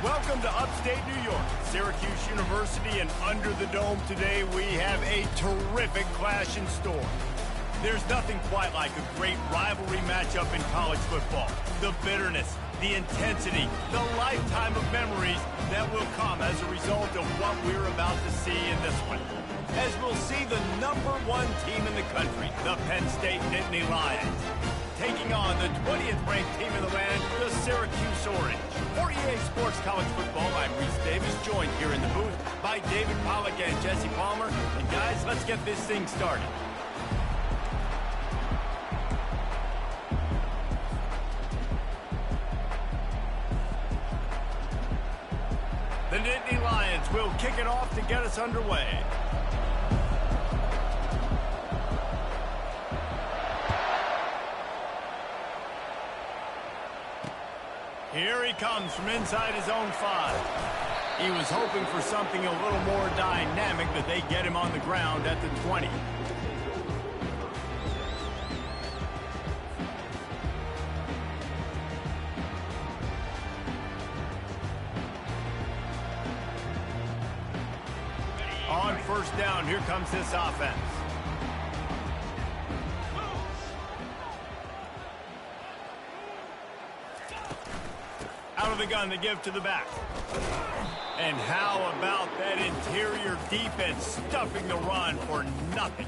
Welcome to upstate New York, Syracuse University, and under the dome today we have a terrific clash in store. There's nothing quite like a great rivalry matchup in college football. The bitterness, the intensity, the lifetime of memories that will come as a result of what we're about to see in this one. As we'll see the #1 team in the country, the Penn State Nittany Lions, taking on the 20th ranked team in the land, the Syracuse Orange. For EA Sports College Football, I'm Reese Davis, joined here in the booth by David Pollack and Jesse Palmer. And guys, let's get this thing started. The Nittany Lions will kick it off to get us underway. Here he comes from inside his own 5. He was hoping for something a little more dynamic, but they get him on the ground at the 20. On first down, here comes this offense. Out of the gun, they give to the back. And how about that interior defense stuffing the run for nothing?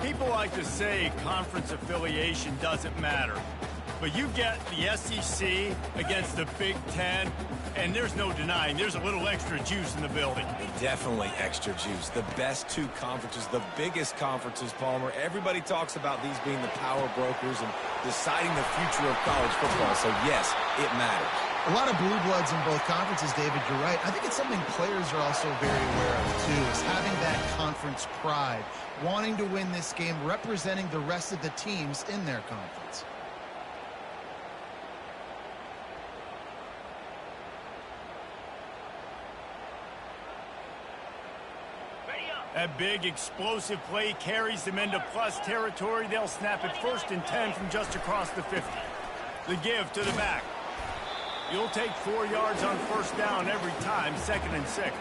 People like to say conference affiliation doesn't matter. But you get the SEC against the Big Ten, and there's no denying there's a little extra juice in the building. Definitely extra juice. The best two conferences, the biggest conferences, Palmer. Everybody talks about these being the power brokers and deciding the future of college football. So, yes, it matters. A lot of blue bloods in both conferences, David, you're right. I think it's something players are also very aware of, too, is having that conference pride, wanting to win this game, representing the rest of the teams in their conference. That big explosive play carries them into plus territory. They'll snap it 1st and 10 from just across the 50. The give to the back. You'll take 4 yards on first down every time, 2nd and 6.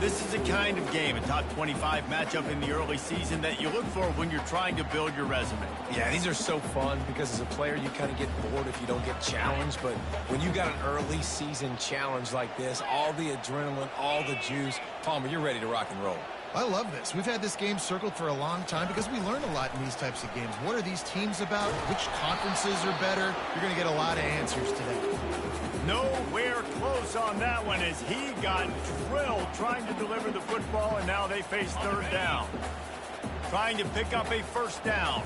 This is the kind of game, a top 25 matchup in the early season, that you look for when you're trying to build your resume. Yeah, these are so fun because as a player you kind of get bored if you don't get challenged, but when you got an early season challenge like this, all the adrenaline, all the juice, Palmer, you're ready to rock and roll. I love this. We've had this game circled for a long time because we learn a lot in these types of games. What are these teams about? Which conferences are better? You're going to get a lot of answers today. Nowhere close on that one as he got drilled trying to deliver the football, and now they face 3rd down. Trying to pick up a 1st down.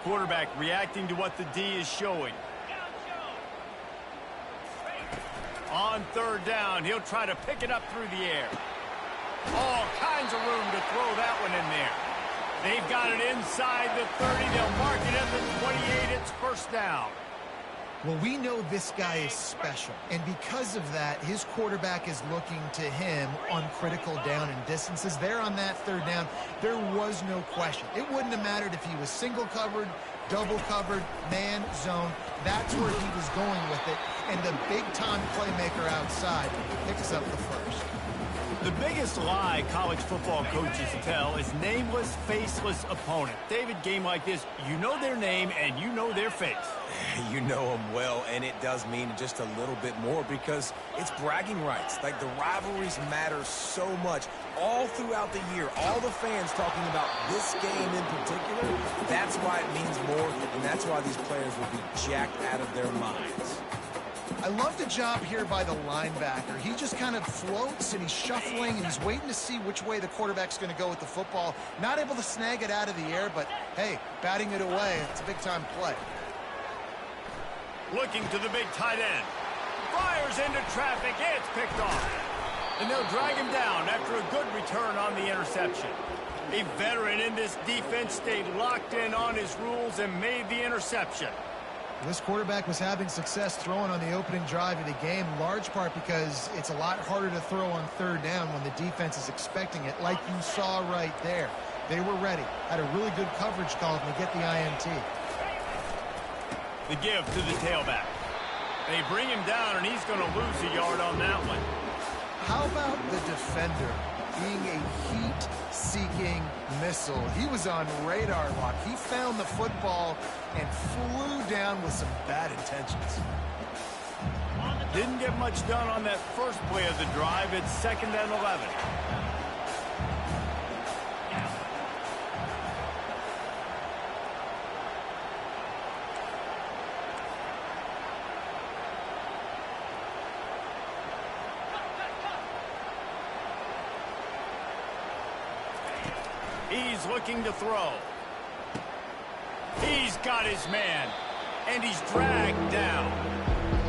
Quarterback reacting to what the D is showing. On 3rd down, he'll try to pick it up through the air. All kinds of room to throw that one in there. They've got it inside the 30. They'll mark it at the 28. It's 1st down. Well, we know this guy is special, and because of that, his quarterback is looking to him on critical down and distances. There on that 3rd down, there was no question. It wouldn't have mattered if he was single covered, double covered, man, zone. That's where he was going with it, and the big-time playmaker outside picks up the 1st. The biggest lie college football coaches tell is nameless, faceless opponent. David, game like this, you know their name and you know their face. You know them well, and it does mean just a little bit more because it's bragging rights. Like, the rivalries matter so much all throughout the year. All the fans talking about this game in particular, that's why it means more, and that's why these players will be jacked out of their minds. I love the job here by the linebacker. He just kind of floats and he's shuffling and he's waiting to see which way the quarterback's going to go with the football. Not able to snag it out of the air, but hey, batting it away, it's a big-time play. Looking to the big tight end. Fires into traffic. It's picked off. And they'll drag him down after a good return on the interception. A veteran in this defense stayed locked in on his rules and made the interception. This quarterback was having success throwing on the opening drive of the game, in large part because it's a lot harder to throw on third down when the defense is expecting it, like you saw right there. They were ready, had a really good coverage call to get the INT. The give to the tailback. They bring him down, and he's going to lose a yard on that one. How about the defender being a heat-seeking missile? He was on radar lock. He found the football and flew down with some bad intentions. Didn't get much done on that first play of the drive. It's 2nd and 11. He's looking to throw. He's got his man, and he's dragged down.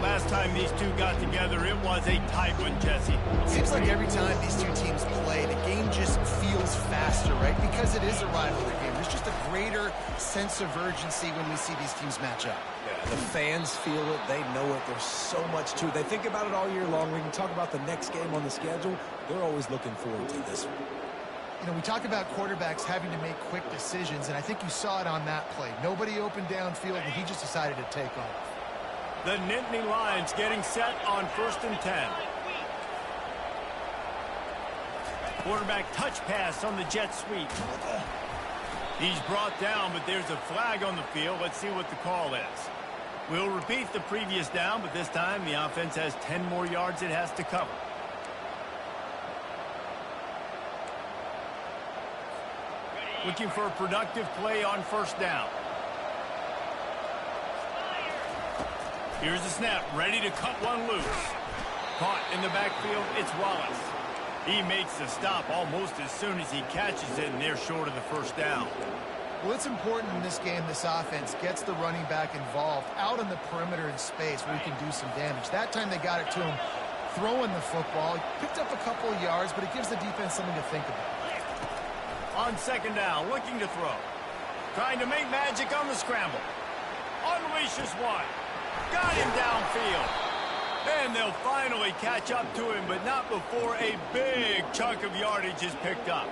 Last time these two got together, it was a tight one, Jesse. Seems like every time these two teams play, the game just feels faster, right? Because it is a rivalry game. There's just a greater sense of urgency when we see these teams match up. Yeah, the fans feel it. They know it. There's so much to it. They think about it all year long. We can talk about the next game on the schedule. They're always looking forward to this one. You know, we talk about quarterbacks having to make quick decisions, and I think you saw it on that play. Nobody opened downfield, and he just decided to take off. The Nittany Lions getting set on 1st and 10. Quarterback touch pass on the jet sweep. He's brought down, but there's a flag on the field. Let's see what the call is. We'll repeat the previous down, but this time the offense has 10 more yards it has to cover. Looking for a productive play on 1st down. Here's the snap, ready to cut one loose. Caught in the backfield, it's Wallace. He makes the stop almost as soon as he catches it, and they're short of the 1st down. Well, it's important in this game this offense gets the running back involved out on the perimeter in space where he can do some damage. That time they got it to him throwing the football. He picked up a couple of yards, but it gives the defense something to think about. On 2nd down, looking to throw. Trying to make magic on the scramble. Unleashes one. Got him downfield. And they'll finally catch up to him, but not before a big chunk of yardage is picked up.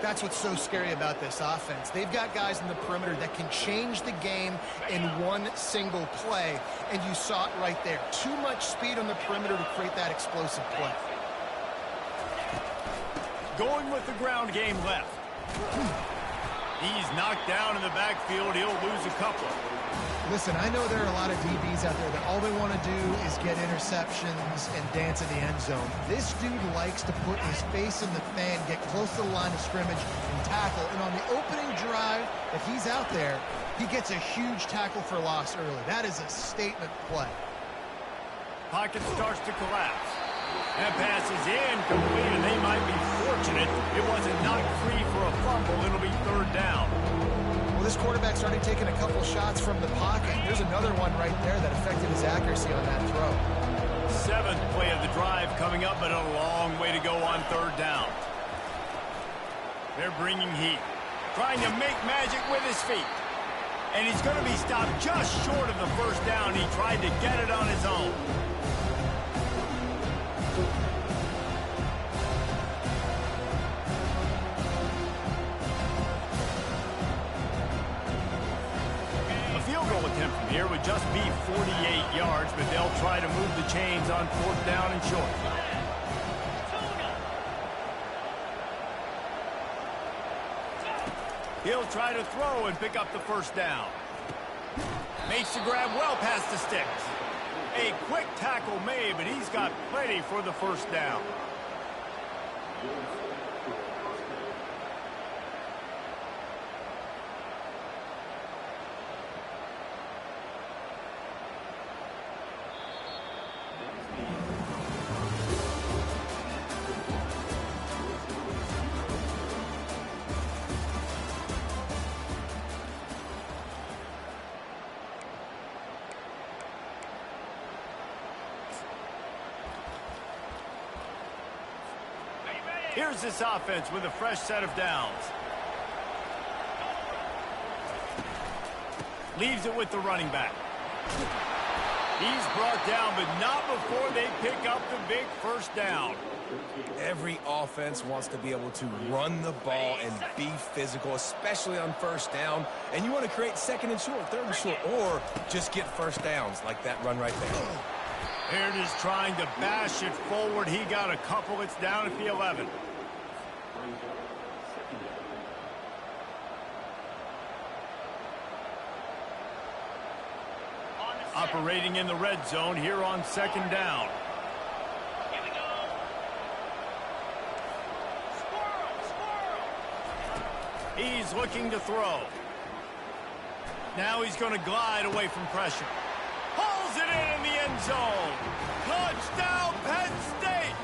That's what's so scary about this offense. They've got guys in the perimeter that can change the game in one single play, and you saw it right there. Too much speed on the perimeter to create that explosive play. Going with the ground game left. He's knocked down in the backfield. He'll lose a couple. Listen, I know there are a lot of DBs out there that all they want to do is get interceptions and dance in the end zone. This dude likes to put his face in the fan, get close to the line of scrimmage, and tackle. And on the opening drive, if he's out there, he gets a huge tackle for loss early. That is a statement play. Pocket starts to collapse. That pass is incomplete, and they might be fortunate it wasn't knocked free for a fumble. It'll be 3rd down. Well, this quarterback's already taken a couple shots from the pocket. There's another one right there that affected his accuracy on that throw. 7th play of the drive coming up, but a long way to go on 3rd down. They're bringing heat. Trying to make magic with his feet. And he's going to be stopped just short of the 1st down. He tried to get it on his own. Attempt from here would just be 48 yards, but they'll try to move the chains on 4th down and short. He'll try to throw and pick up the 1st down. Makes the grab well past the sticks. A quick tackle made, but he's got plenty for the 1st down. Here's this offense with a fresh set of downs. Leaves it with the running back. He's brought down, but not before they pick up the big first down. Every offense wants to be able to run the ball and be physical, especially on first down. And you want to create second and short, third and short, or just get first downs like that run right there. Here it is trying to bash it forward. He got a couple. It's down at the 11. Operating in the red zone here on second down. Here we go. Squirrel. He's looking to throw. Now he's going to glide away from pressure. Pulls it in the end zone. Touchdown, Penn State!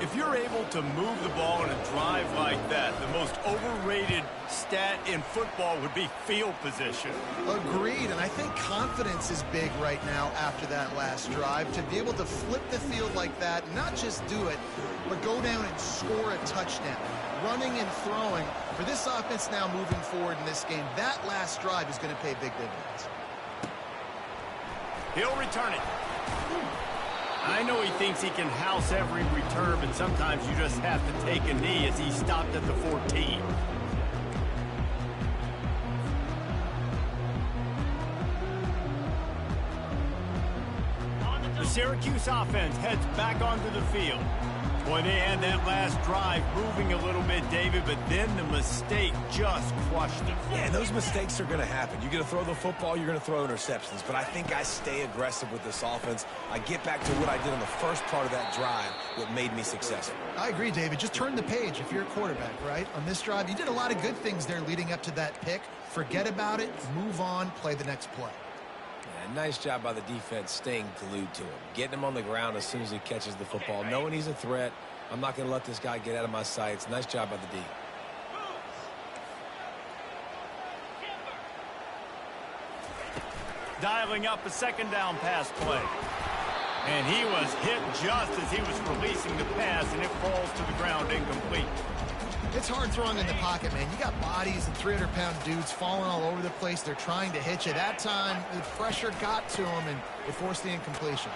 If you're able to move the ball in a drive like that, the most overrated stat in football would be field position. Agreed, and I think confidence is big right now after that last drive. To be able to flip the field like that, not just do it, but go down and score a touchdown. Running and throwing, for this offense now moving forward in this game, that last drive is going to pay big dividends. He'll return it. I know he thinks he can house every return, but sometimes you just have to take a knee as he stopped at the 14. The Syracuse offense heads back onto the field. Boy, they had that last drive moving a little bit, David, but then the mistake just crushed them. Yeah, those mistakes are going to happen. You're going to throw the football, you're going to throw interceptions. But I think I stay aggressive with this offense. I get back to what I did on the first part of that drive, what made me successful. I agree, David. Just turn the page if you're a quarterback, right? On this drive, you did a lot of good things there leading up to that pick. Forget about it, move on, play the next play. Yeah, nice job by the defense staying glued to him. Getting him on the ground as soon as he catches the football. Knowing he's a threat. I'm not going to let this guy get out of my sights. Nice job by the D. Dialing up a second down pass play. And he was hit just as he was releasing the pass, and it falls to the ground incomplete. It's hard throwing in the pocket, man. You got bodies and 300-pound dudes falling all over the place. They're trying to hit you. That time, the pressure got to him, and it forced the incompletion.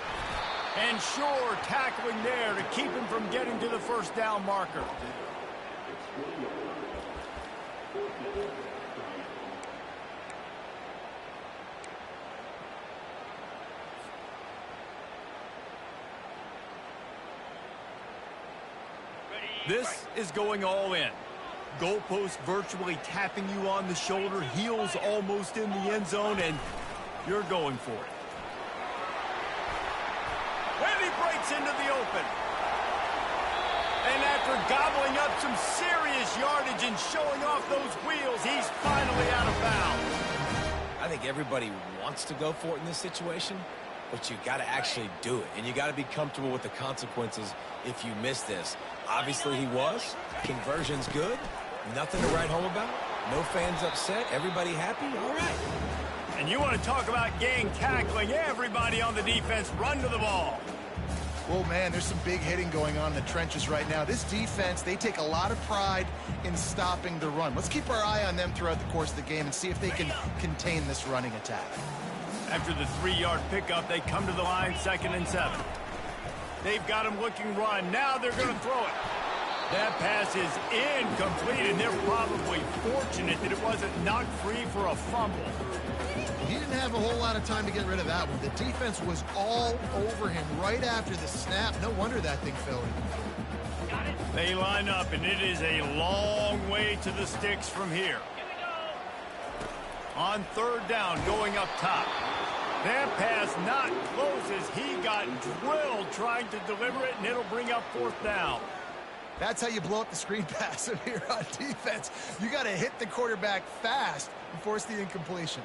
And sure, tackling there to keep him from getting to the first down marker. This is going all in. Goalpost virtually tapping you on the shoulder, heels almost in the end zone, and you're going for it. And he breaks into the open. And after gobbling up some serious yardage and showing off those wheels, he's finally out of bounds. I think everybody wants to go for it in this situation, but you got to actually do it, and you got to be comfortable with the consequences if you miss this. Obviously, he was. Conversion's good. Nothing to write home about. No fans upset. Everybody happy. All right. And you want to talk about gang tackling. Everybody on the defense run to the ball. Oh, man, there's some big hitting going on in the trenches right now. This defense, they take a lot of pride in stopping the run. Let's keep our eye on them throughout the course of the game and see if they can contain this running attack. After the 3-yard pickup, they come to the line 2nd and 7. They've got him looking run. Now they're going to throw it. That pass is incomplete, and they're probably fortunate that it wasn't knocked free for a fumble. He didn't have a whole lot of time to get rid of that one. The defense was all over him right after the snap. No wonder that thing fell in. They line up, and it is a long way to the sticks from here. On 3rd down, going up top. That pass not close as he got drilled trying to deliver it, and it'll bring up 4th down. That's how you blow up the screen pass here on defense. You got to hit the quarterback fast and force the incompletion.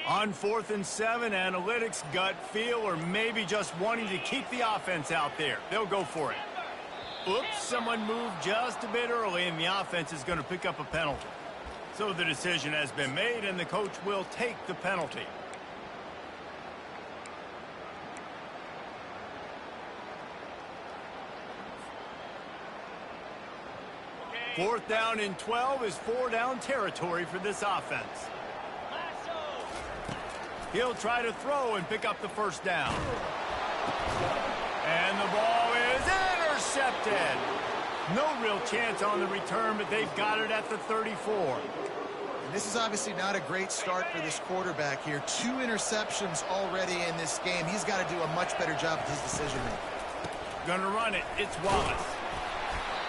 On 4th and 7, analytics, gut feel, or maybe just wanting to keep the offense out there. They'll go for it. Oops, someone moved just a bit early, and the offense is going to pick up a penalty. So the decision has been made, and the coach will take the penalty. Fourth down and 12 is 4-down territory for this offense. He'll try to throw and pick up the first down. And the ball is intercepted. No real chance on the return, but they've got it at the 34. And this is obviously not a great start for this quarterback here. 2 interceptions already in this game. He's got to do a much better job with his decision-making. Gonna run it. It's Wallace.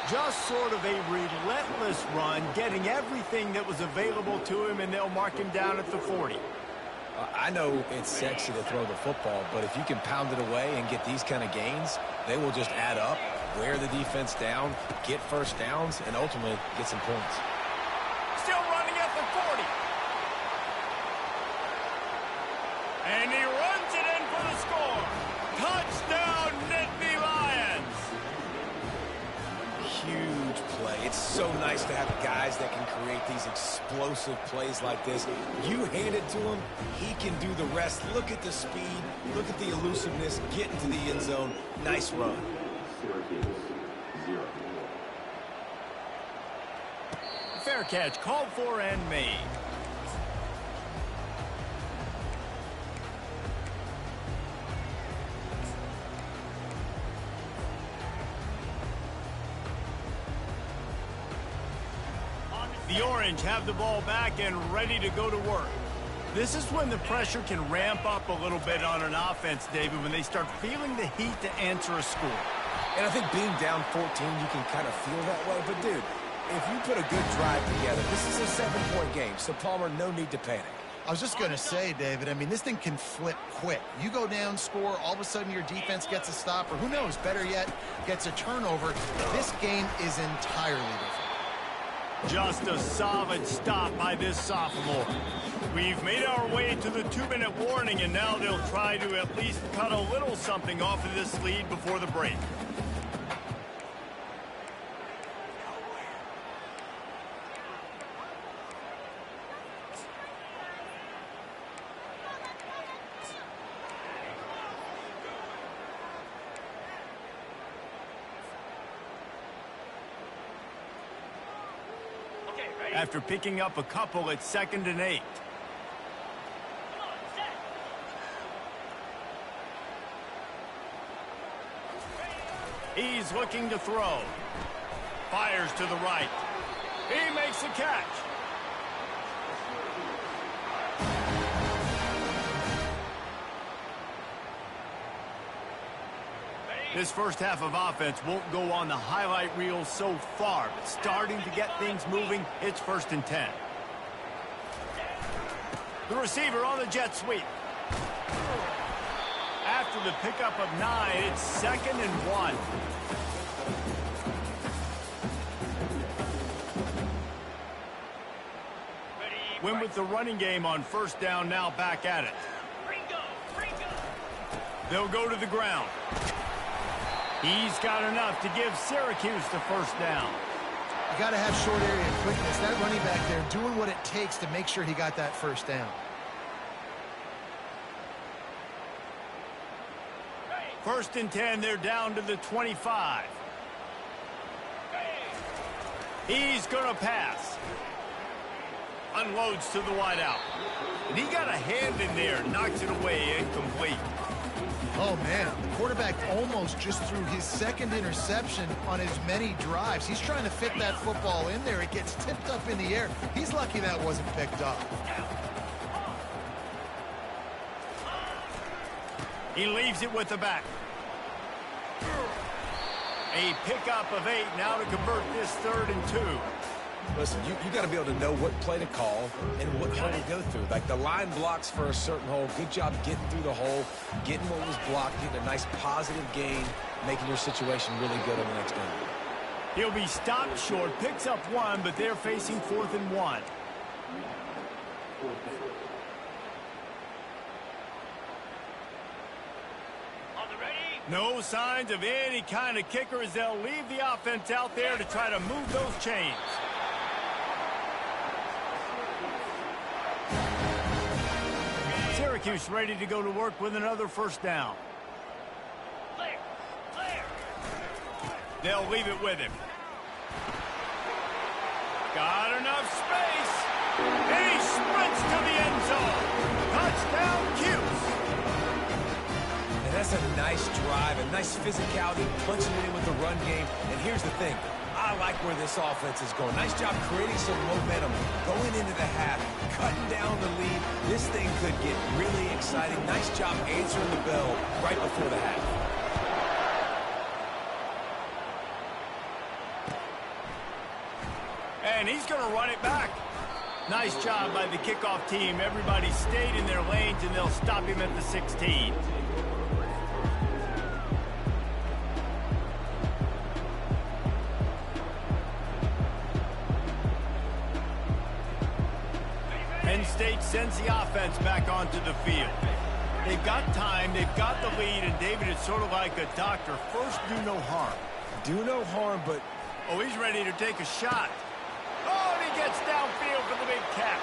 Just sort of a relentless run, getting everything that was available to him, and they'll mark him down at the 40. I know it's sexy to throw the football, but if you can pound it away and get these kind of gains, they will just add up, wear the defense down, get first downs, and ultimately get some points. Still running at the 40. And he runs it in for the score. Touchdown, Nittany Lions. Huge play. It's so nice to have guys that can create these explosive plays like this. You hand it to him, he can do the rest. Look at the speed, look at the elusiveness, get into the end zone. Nice run. Fair catch, called for and made. The Orange have the ball back and ready to go to work. This is when the pressure can ramp up a little bit on an offense, David, when they start feeling the heat to answer a score. And I think being down 14, you can kind of feel that way. But, dude, if you put a good drive together, this is a 7-point game. So, Palmer, no need to panic. I was just going to say, David, I mean, this thing can flip quick. You go down, score, all of a sudden your defense gets a stop, or who knows, better yet, gets a turnover. This game is entirely different. Just a solid stop by this sophomore. We've made our way to the 2-minute warning, and now they'll try to at least cut a little something off of this lead before the break. After picking up a couple, it's 2nd and 8. He's looking to throw. Fires to the right. He makes the catch. This first half of offense won't go on the highlight reel so far, but starting to get things moving, it's 1st and 10. The receiver on the jet sweep. After the pickup of 9, it's 2nd and 1. Win with the running game on 1st down, now back at it. They'll go to the ground. He's got enough to give Syracuse the 1st down. You got to have short area quickness. That running back there doing what it takes to make sure he got that 1st down. 1st and 10, they're down to the 25. He's going to pass. Unloads to the wideout. And he got a hand in there, knocks it away, incomplete. Oh, man, the quarterback almost just threw his 2nd interception on as many drives. He's trying to fit that football in there. It gets tipped up in the air. He's lucky that wasn't picked up. He leaves it with the back. A pickup of 8 now to convert this 3rd and 2. Listen, you got to be able to know what play to call and what hole to go through. Like the line blocks for a certain hole. Good job getting through the hole, getting what was blocked, getting a nice positive gain, making your situation really good on the next down. He'll be stopped short, picks up 1, but they're facing 4th and 1. No signs of any kind of kicker as they'll leave the offense out there to try to move those chains. Syracuse ready to go to work with another first down. They'll leave it with him. Got enough space. He sprints to the end zone. Touchdown, Cuse. And that's a nice drive, a nice physicality, punching it in with the run game. And here's the thing. I like where this offense is going. Nice job creating some momentum, going into the half, cutting down the lead. This thing could get really exciting. Nice job answering the bell right before the half. And he's going to run it back. Nice job by the kickoff team. Everybody stayed in their lanes, and they'll stop him at the 16. Penn State sends the offense back onto the field. They've got time, they've got the lead, and David, it's sort of like a doctor. First, do no harm. Do no harm, but... Oh, he's ready to take a shot. Oh, and he gets downfield for the big catch.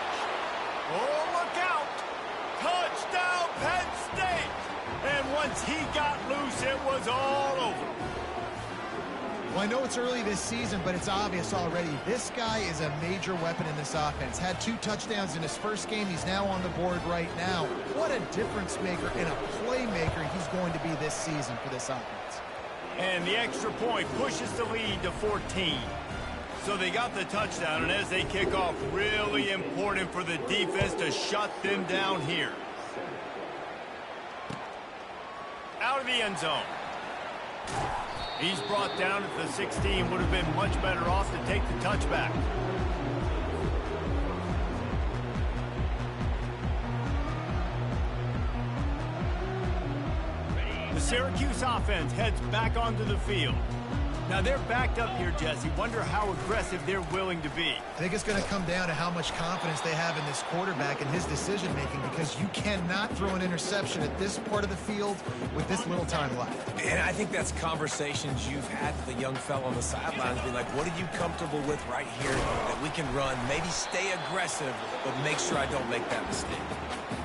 Oh, look out. Touchdown, Penn State. And once he got loose, it was all over. Well, I know it's early this season, but it's obvious already. This guy is a major weapon in this offense. Had 2 touchdowns in his first game. He's now on the board right now. What a difference maker and a playmaker he's going to be this season for this offense. And the extra point pushes the lead to 14. So they got the touchdown, and as they kick off, really important for the defense to shut them down here. Out of the end zone. He's brought down at the 16. Would have been much better off to take the touchback. The Syracuse offense heads back onto the field. Now they're backed up here, Jesse. Wonder how aggressive they're willing to be. I think it's going to come down to how much confidence they have in this quarterback and his decision-making, because you cannot throw an interception at this part of the field with this little time left. And I think that's conversations you've had with the young fellow on the sidelines, being like, what are you comfortable with right here that we can run? Maybe stay aggressive, but make sure I don't make that mistake.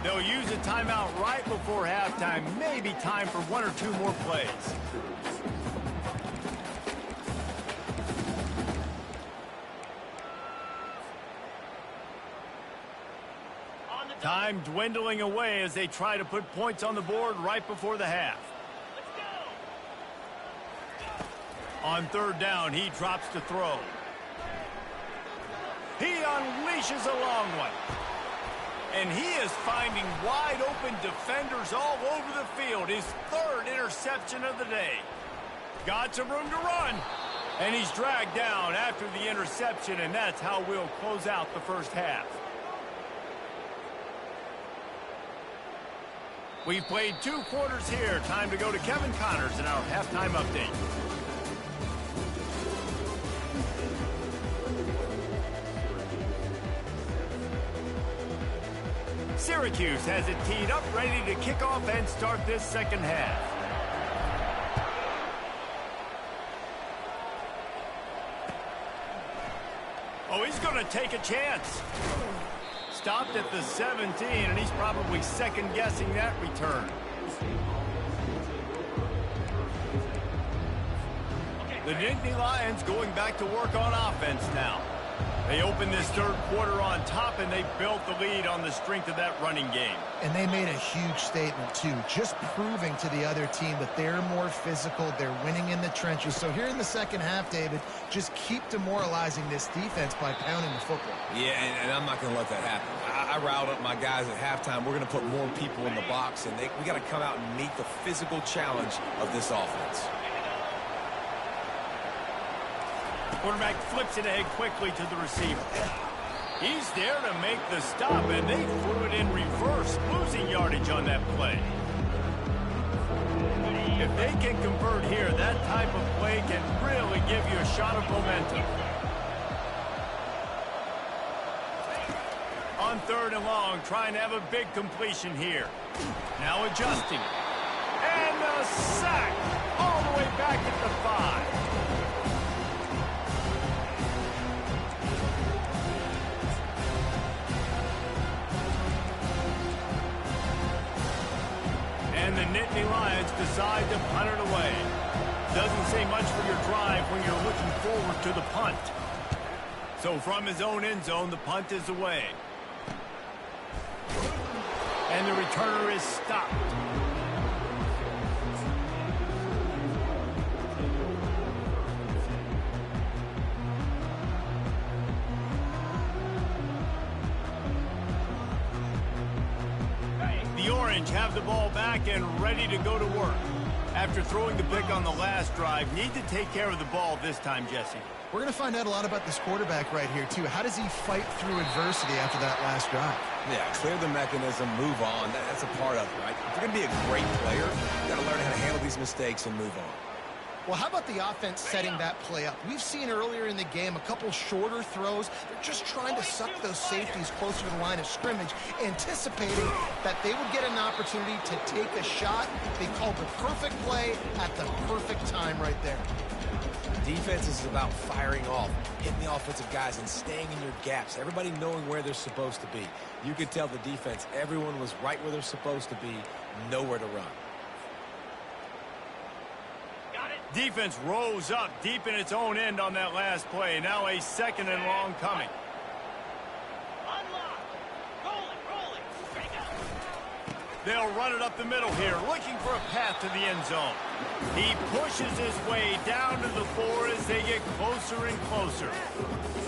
They'll use a timeout right before halftime. Maybe time for 1 or 2 more plays. Time dwindling away as they try to put points on the board right before the half. On 3rd down, he drops to throw. He unleashes a long one. And he is finding wide open defenders all over the field. His 3rd interception of the day. Got some room to run. And he's dragged down after the interception, and that's how we'll close out the first half. We've played 2 quarters here. Time to go to Kevin Connors in our halftime update. Syracuse has it teed up, ready to kick off and start this second half. Oh, he's going to take a chance. Stopped at the 17, and he's probably second-guessing that return. The Nittany Lions going back to work on offense now. They opened this 3rd quarter on top, and they built the lead on the strength of that running game. And they made a huge statement, too, just proving to the other team that they're more physical, they're winning in the trenches. So here in the second half, David, just keep demoralizing this defense by pounding the football. Yeah, and I'm not going to let that happen. I riled up my guys at halftime. We're going to put more people in the box, and we got to come out and meet the physical challenge of this offense. Quarterback flips it ahead quickly to the receiver. He's there to make the stop, and they threw it in reverse, losing yardage on that play. If they can convert here, that type of play can really give you a shot of momentum. On 3rd and long, trying to have a big completion here. Now adjusting. And the a sack all the way back at the 5. And the Nittany Lions decide to punt it away. Doesn't say much for your drive when you're looking forward to the punt. So from his own end zone, the punt is away. And the returner is stopped. The Orange have the ball back and ready to go to work. After throwing the pick on the last drive, need to take care of the ball this time, Jesse. We're going to find out a lot about this quarterback right here, too. How does he fight through adversity after that last drive? Yeah, clear the mechanism, move on. That's a part of it, right? If you're going to be a great player, you got to learn how to handle these mistakes and move on. Well, how about the offense setting that play up? We've seen earlier in the game a couple shorter throws. They're just trying to suck those safeties closer to the line of scrimmage, anticipating that they would get an opportunity to take a shot. They called the perfect play at the perfect time right there. Defense is about firing off, hitting the offensive guys, and staying in your gaps. Everybody knowing where they're supposed to be. You could tell the defense, everyone was right where they're supposed to be, nowhere to run. Defense rose up deep in its own end on that last play. Now a 2nd and long coming. They'll run it up the middle here, looking for a path to the end zone. He pushes his way down to the 4 as they get closer and closer.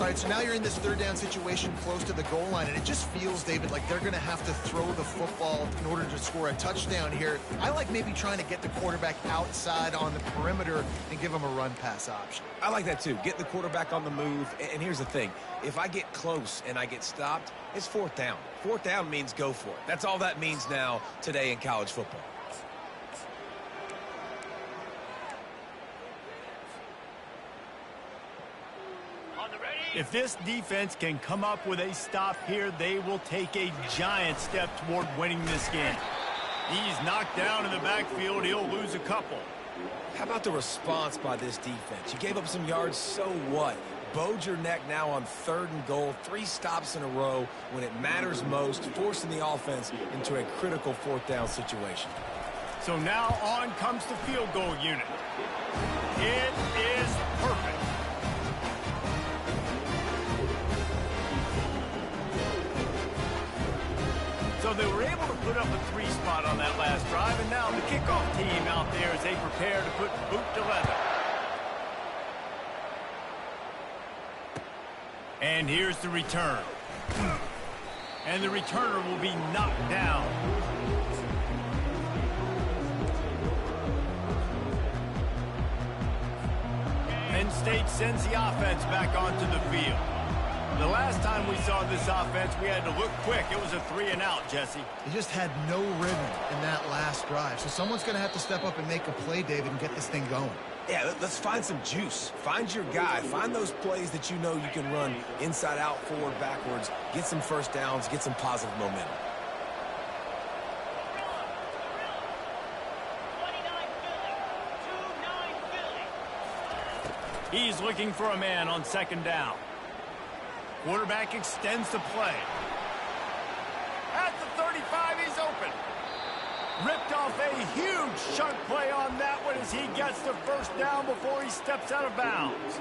All right, so now you're in this 3rd down situation close to the goal line, and it just feels, David, like they're going to have to throw the football in order to score a touchdown here. I like maybe trying to get the quarterback outside on the perimeter and give him a run-pass option. I like that, too. Get the quarterback on the move. And here's the thing. If I get close and I get stopped, it's 4th down. 4th down means go for it. That's all that means now today in college football. If this defense can come up with a stop here, they will take a giant step toward winning this game. He's knocked down in the backfield. He'll lose a couple. How about the response by this defense? You gave up some yards, so what? Bowed your neck now on 3rd and goal. 3 stops in a row when it matters most, forcing the offense into a critical 4th down situation. So now on comes the field goal unit. It is perfect. So they were able to put up a 3 spot on that last drive, and now the kickoff team out there as they prepare to put boot to leather. And here's the return. And the returner will be knocked down. Penn State sends the offense back onto the field. The last time we saw this offense, we had to look quick. It was a 3-and-out, Jesse. He just had no rhythm in that last drive. So someone's going to have to step up and make a play, David, and get this thing going. Yeah, let's find some juice. Find your guy. Find those plays that you know you can run inside out, forward, backwards. Get some first downs. Get some positive momentum. He's looking for a man on 2nd down. Quarterback extends the play. At the 35, he's open. Ripped off a huge chunk play on that one as he gets the 1st down before he steps out of bounds.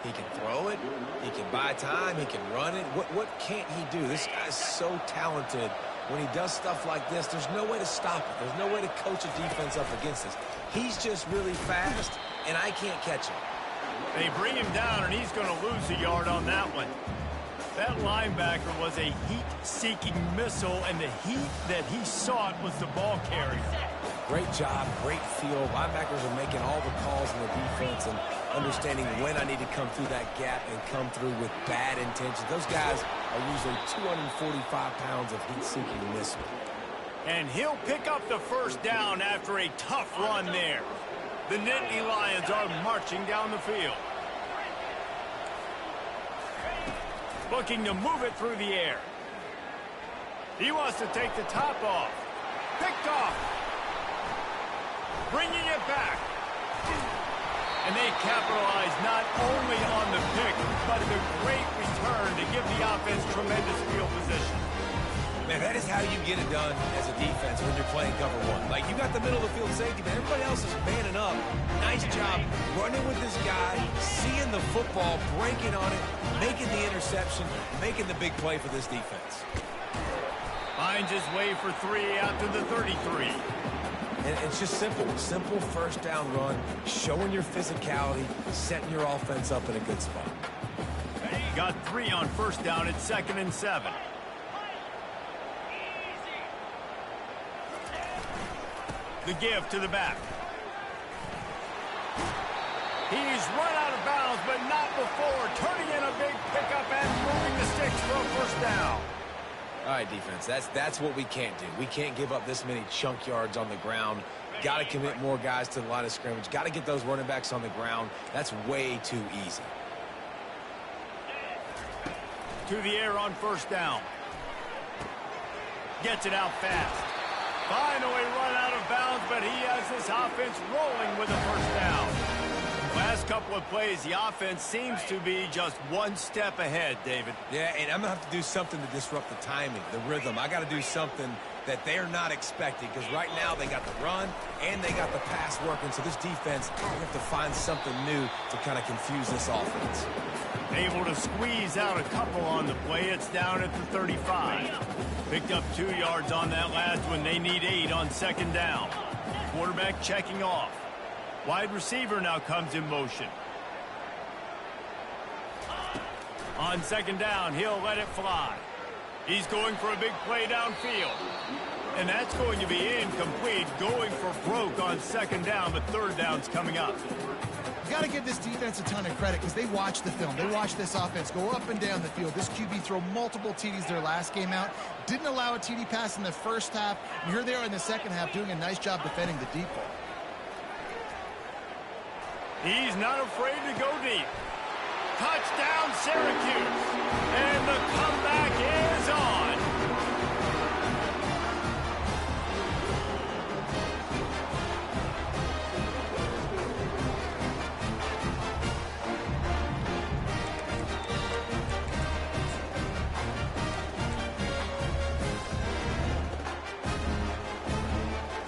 He can throw it. He can buy time. He can run it. What can't he do? This guy's so talented. When he does stuff like this, there's no way to stop it. There's no way to coach a defense up against this. He's just really fast, and I can't catch him. They bring him down, and he's going to lose a yard on that one. That linebacker was a heat-seeking missile, and the heat that he sought was the ball carrier. Great job, great feel. Linebackers are making all the calls in the defense and understanding when I need to come through that gap and come through with bad intentions. Those guys are usually 245 pounds of heat-seeking missile. And he'll pick up the 1st down after a tough run there. The Nittany Lions are marching down the field. Looking to move it through the air. He wants to take the top off. Picked off. bringing it back. And they capitalize not only on the pick, but the great return to give the offense tremendous field position. Man, that is how you get it done as a defense when you're playing cover one. Like, you got the middle of the field safety, but everybody else is manning up. Nice job running with this guy, seeing the football, breaking on it, making the interception, making the big play for this defense. Finds his way for 3 out to the 33. And it's just simple. Simple first down run, showing your physicality, setting your offense up in a good spot. Got 3 on first down at 2nd and 7. The give to the back. He's run out of bounds, but not before. Turning in a big pickup and moving the sticks for a first down. All right, defense, that's what we can't do. We can't give up this many chunk yards on the ground. Got to commit more guys to the line of scrimmage. Got to get those running backs on the ground. That's way too easy. To the air on first down. Gets it out fast. Finally run out of bounds, but he has this offense rolling with a first down. Last couple of plays, the offense seems to be just one step ahead, David. Yeah, and I'm going to have to do something to disrupt the timing, the rhythm. I got to do something that they're not expecting, because right now they got the run and they got the pass working. So this defense, we have to find something new to kind of confuse this offense. Able to squeeze out a couple on the play. It's down at the 35. Picked up 2 yards on that last one. They need 8 on second down. Quarterback checking off. Wide receiver now comes in motion. On second down, he'll let it fly. He's going for a big play downfield. And that's going to be incomplete. Going for broke on second down, but third down's coming up. You got to give this defense a ton of credit because they watch the film. They watch this offense go up and down the field. This QB throw multiple TDs their last game out. Didn't allow a TD pass in the first half. And here they are in the second half doing a nice job defending the deep ball. He's not afraid to go deep. Touchdown, Syracuse. And the comeback is on.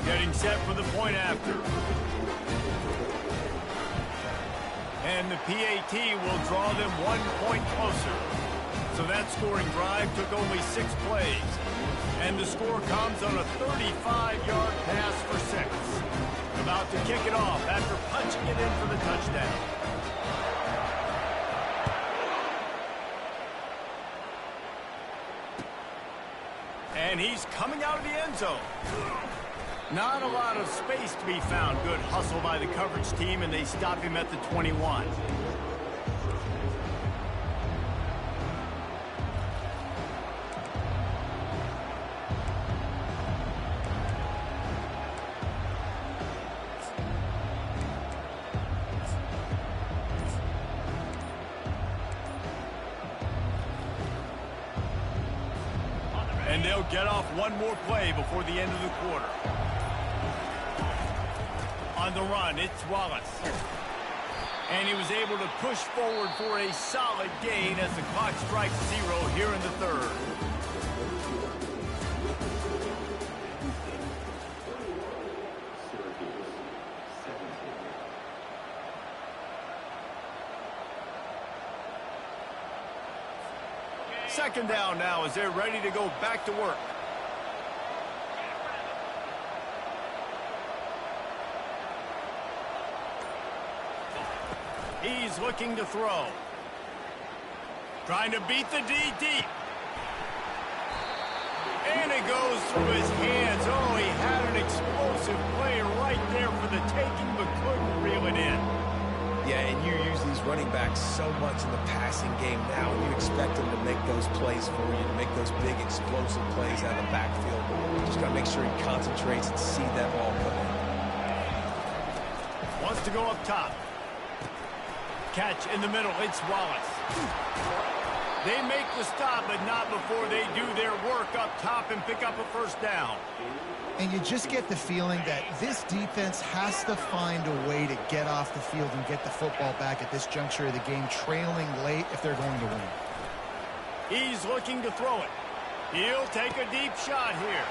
Getting set for the point after. And the PAT will draw them 1 point closer. So that scoring drive took only 6 plays. And the score comes on a 35-yard pass for 6. About to kick it off after punching it in for the touchdown. And he's coming out of the end zone. Not a lot of space to be found. Good hustle by the coverage team, and they stop him at the 21. And they'll get off one more play before the end of the quarter. On the run, it's Wallace. And he was able to push forward for a solid gain as the clock strikes 0 here in the third. Second down now as they're ready to go back to work. He's looking to throw. Trying to beat the D deep. And it goes through his hands. Oh, he had an explosive play right there for the taking, but couldn't reel it in. Yeah, and you use these running backs so much in the passing game now, and you expect them to make those plays for you, to make those big explosive plays out of the backfield. Just got to make sure he concentrates and see that ball come in. Wants to go up top. Catch in the middle. It's Wallace. They make the stop, but not before they do their work up top and pick up a first down. And you just get the feeling that this defense has to find a way to get off the field and get the football back at this juncture of the game, trailing late if they're going to win. He's looking to throw it. He'll take a deep shot here.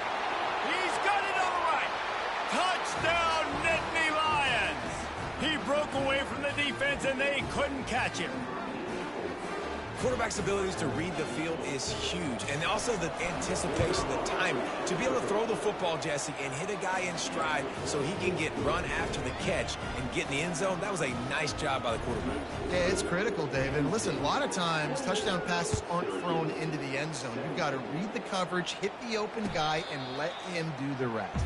He's got it on the right. Touchdown, Nittany Lions. He broke away from the defense, and they couldn't catch him. Quarterback's abilities to read the field is huge, and also the anticipation, the time to be able to throw the football, Jesse, and hit a guy in stride so he can get run after the catch and get in the end zone. That was a nice job by the quarterback. Yeah, it's critical, David. And listen, a lot of times touchdown passes aren't thrown into the end zone. You've got to read the coverage, hit the open guy, and let him do the rest.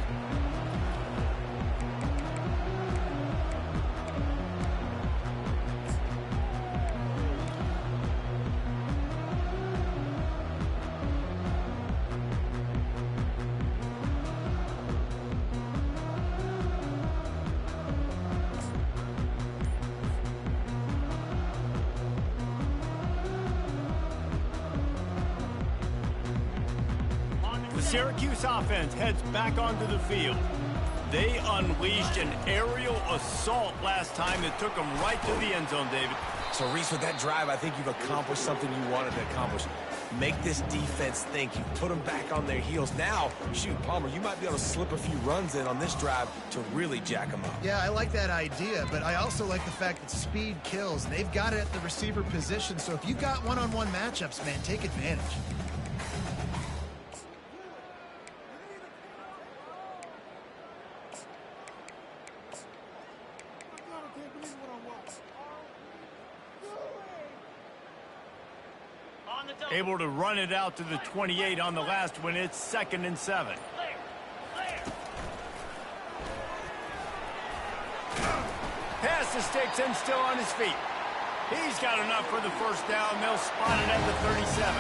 The Syracuse offense heads back onto the field. They unleashed an aerial assault last time that took them right to the end zone, David. So, Reese, with that drive, I think you've accomplished something you wanted to accomplish. Make this defense think. You put them back on their heels. Now, shoot, Palmer, you might be able to slip a few runs in on this drive to really jack them up. Yeah, I like that idea, but I also like the fact that speed kills. And they've got it at the receiver position, so if you've got one-on-one matchups, man, take advantage. Able to run it out to the 28 on the last one. It's 2nd and 7. Pass the sticks and still on his feet. He's got enough for the first down. They'll spot it at the 37.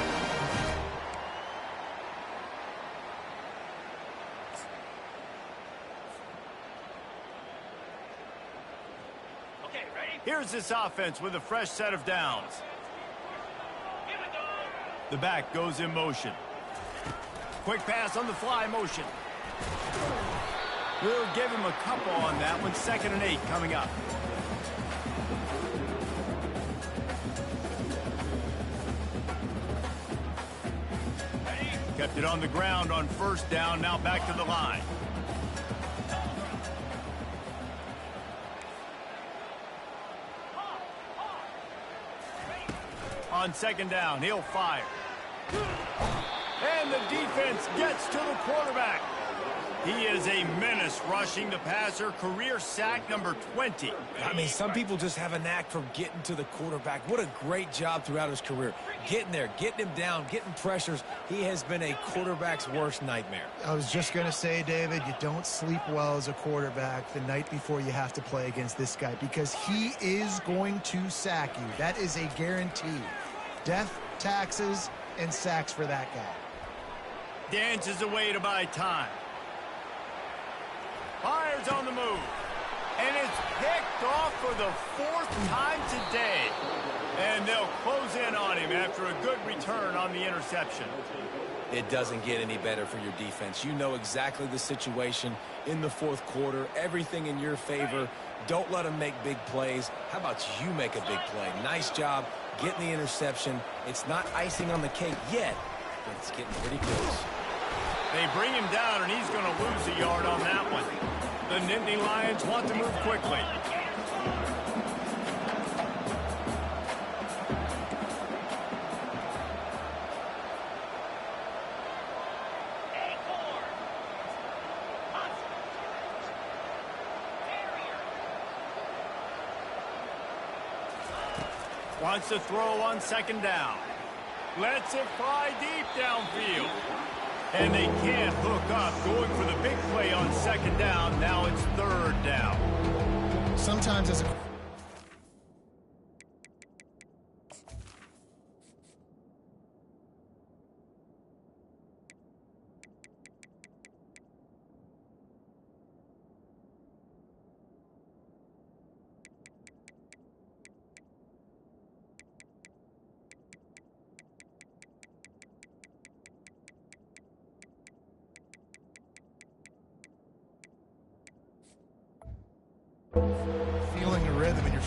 Okay, ready? Here's this offense with a fresh set of downs. Here we go. The back goes in motion. Quick pass on the fly motion. We'll give him a couple on that one. 2nd and 8 coming up. Ready? Kept it on the ground on first down. Now back to the line. On 2nd down, he'll fire. And the defense gets to the quarterback. He is a menace rushing the passer. Career sack number 20. I mean, some people just have a knack for getting to the quarterback. What a great job throughout his career. Getting there, getting him down, getting pressures. He has been a quarterback's worst nightmare. I was just going to say, David, you don't sleep well as a quarterback the night before you have to play against this guy because he is going to sack you. That is a guarantee. Death, taxes, and sacks for that guy. Dances away to buy time. Fires on the move. And it's picked off for the 4th time today. And they'll close in on him after a good return on the interception. It doesn't get any better for your defense. You know exactly the situation in the 4th quarter. Everything in your favor. Don't let them make big plays. How about you make a big play? Nice job getting the interception. It's not icing on the cake yet, but it's getting pretty close. They bring him down, and he's going to lose a yard on that one. The Nittany Lions want to move quickly. Wants to throw on 2nd down. Lets it fly deep downfield. And they can't hook up. Going for the big play on 2nd down. Now it's 3rd down. Sometimes as a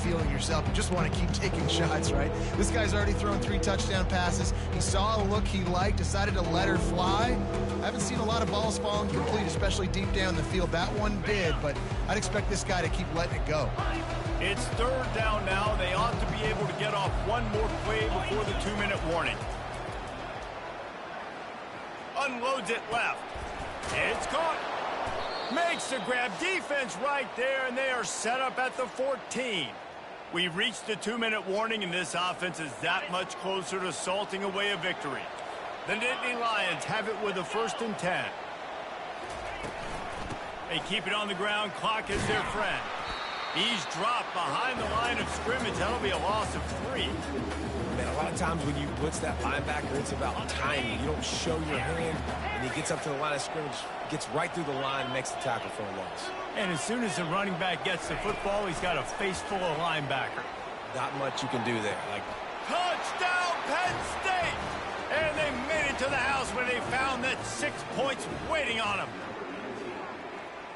feeling yourself. You just want to keep taking shots, right? This guy's already thrown 3 touchdown passes. He saw a look he liked, decided to let her fly. I haven't seen a lot of balls falling complete, especially deep down the field. That one did, but I'd expect this guy to keep letting it go. It's 3rd down now. They ought to be able to get off one more play before the 2-minute warning. Unloads it left. It's caught. Makes the grab. Defense right there, and they are set up at the 14. We've reached the 2-minute warning, and this offense is that much closer to salting away a victory. The Nittany Lions have it with a 1st and 10. They keep it on the ground. Clock is their friend. He's dropped behind the line of scrimmage. That'll be a loss of 3. Man, a lot of times when you blitz that linebacker, it's about timing. You don't show your hand, and he gets up to the line of scrimmage, gets right through the line, and makes the tackle for a loss. And as soon as the running back gets the football, he's got a face full of linebacker. Not much you can do there. Touchdown, Penn State! And they made it to the house where they found that 6 points waiting on them.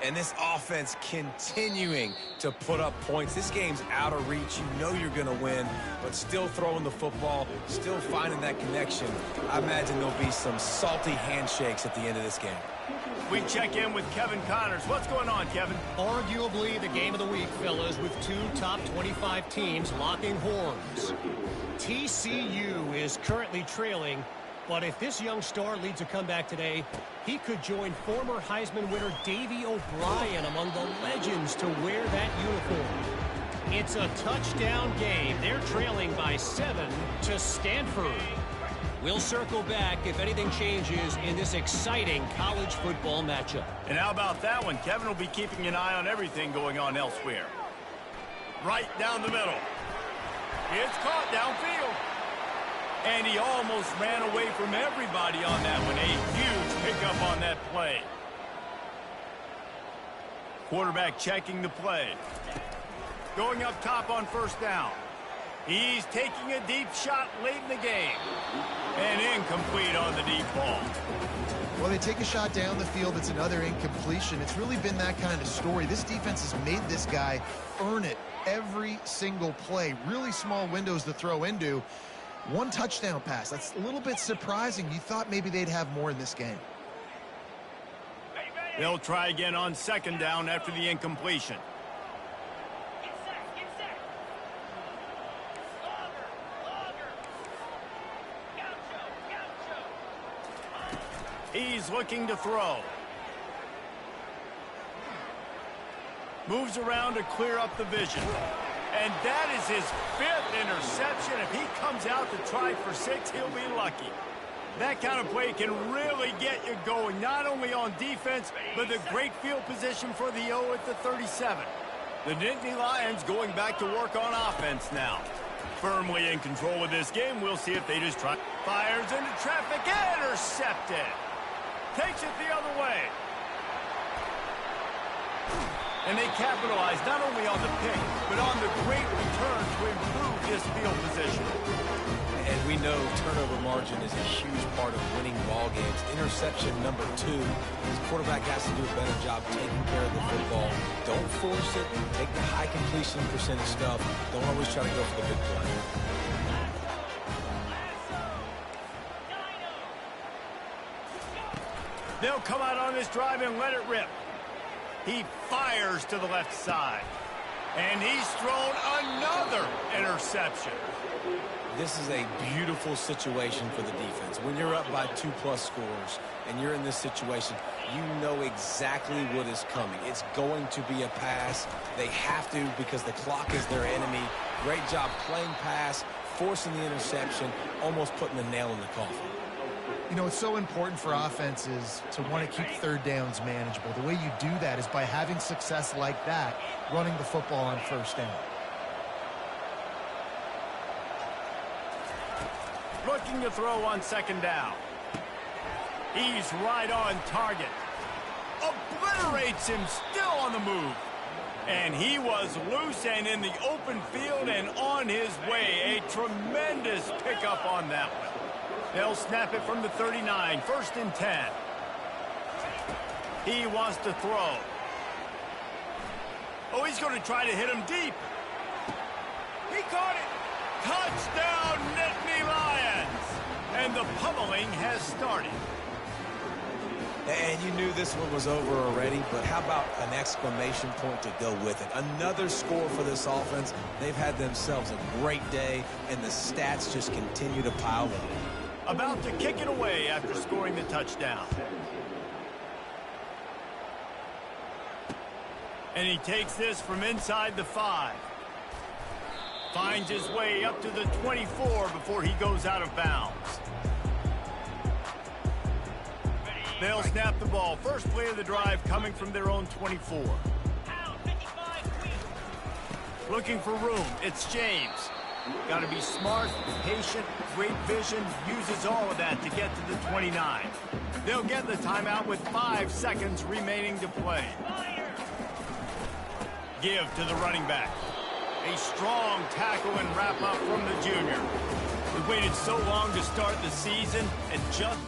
And this offense continuing to put up points. This game's out of reach. You know you're going to win, but still throwing the football, still finding that connection. I imagine there'll be some salty handshakes at the end of this game. We check in with Kevin Connors. What's going on, Kevin? Arguably the game of the week, fellas, with 2 top 25 teams locking horns. TCU is currently trailing, but if this young star leads a comeback today, he could join former Heisman winner Davey O'Brien among the legends to wear that uniform. It's a touchdown game. They're trailing by 7 to Stanford. We'll circle back if anything changes in this exciting college football matchup. And how about that one? Kevin will be keeping an eye on everything going on elsewhere. Right down the middle. It's caught downfield. And he almost ran away from everybody on that one. A huge pickup on that play. Quarterback checking the play. Going up top on 1st down. He's taking a deep shot late in the game. And incomplete on the deep ball. Well, they take a shot down the field. It's another incompletion. It's really been that kind of story. This defense has made this guy earn it every single play. Really small windows to throw into. 1 touchdown pass. That's a little bit surprising. You thought maybe they'd have more in this game. They'll try again on 2nd down after the incompletion. He's looking to throw. Moves around to clear up the vision. And that is his 5th interception. If he comes out to try for 6, he'll be lucky. That kind of play can really get you going, not only on defense, but the great field position for the O at the 37. The Nittany Lions going back to work on offense now. Firmly in control of this game. We'll see if they just try. Fires into traffic. Intercepted. Takes it the other way. And they capitalize not only on the pick, but on the great return to improve this field position. And we know turnover margin is a huge part of winning ball games. Interception number 2. His quarterback has to do a better job taking care of the football. Don't force it. Take the high completion percentage stuff. Don't always try to go for the big play. They'll come out on this drive and let it rip. He fires to the left side. And he's thrown another interception. This is a beautiful situation for the defense. When you're up by 2+ scores and you're in this situation, you know exactly what is coming. It's going to be a pass. They have to because the clock is their enemy. Great job playing pass, forcing the interception, almost putting the nail in the coffin. You know, it's so important for offenses to want to keep 3rd downs manageable. The way you do that is by having success like that, running the football on 1st down. Looking to throw on 2nd down. He's right on target. Obliterates him, still on the move. And he was loose and in the open field and on his way. A tremendous pickup on that one. They'll snap it from the 39, 1st and 10. He wants to throw. Oh, he's going to try to hit him deep. caught it! Touchdown, Nittany Lions! And the pummeling has started. And you knew this one was over already, but how about an exclamation point to go with it? Another score for this offense. They've had themselves a great day, and the stats just continue to pile up. About to kick it away after scoring the touchdown. And he takes this from inside the 5. Finds his way up to the 24 before he goes out of bounds. They'll snap the ball. First play of the drive coming from their own 24. Looking for room. It's James. Got to be smart, patient, great vision. Uses all of that to get to the 29. They'll get the timeout with 5 seconds remaining to play. Give to the running back. A strong tackle and wrap up from the junior. We waited so long to start the season and just...